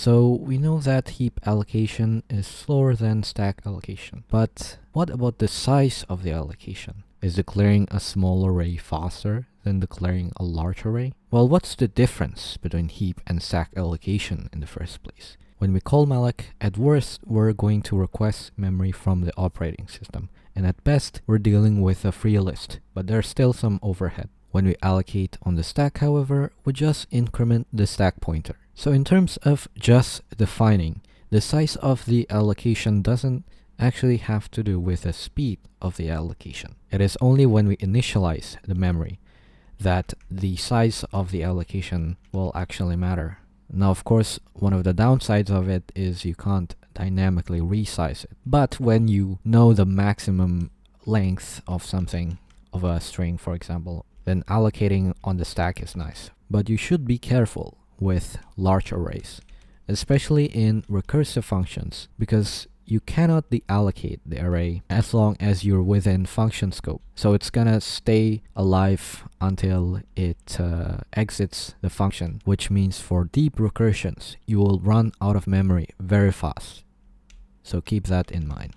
So we know that heap allocation is slower than stack allocation. But what about the size of the allocation? Is declaring a small array faster than declaring a large array? Well, what's the difference between heap and stack allocation in the first place? When we call malloc, at worst, we're going to request memory from the operating system. And at best, we're dealing with a free list, but there's still some overhead. When we allocate on the stack, however, we just increment the stack pointer. So in terms of just defining, the size of the allocation doesn't actually have to do with the speed of the allocation. It is only when we initialize the memory that the size of the allocation will actually matter. Now, of course, one of the downsides of it is you can't dynamically resize it. But when you know the maximum length of something, of a string, for example, then allocating on the stack is nice. But you should be careful with large arrays, especially in recursive functions, because you cannot deallocate the array as long as you're within function scope. So it's gonna stay alive until it exits the function, which means for deep recursions, you will run out of memory very fast. So keep that in mind.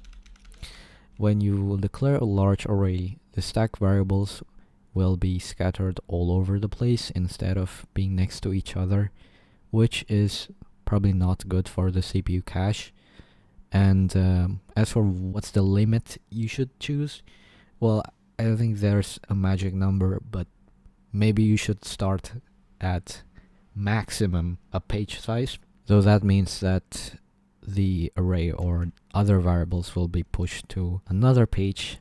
When you declare a large array, the stack variables will be scattered all over the place instead of being next to each other, which is probably not good for the CPU cache. And as for what's the limit you should choose, well, I don't think there's a magic number, but maybe you should start at maximum a page size. So that means that the array or other variables will be pushed to another page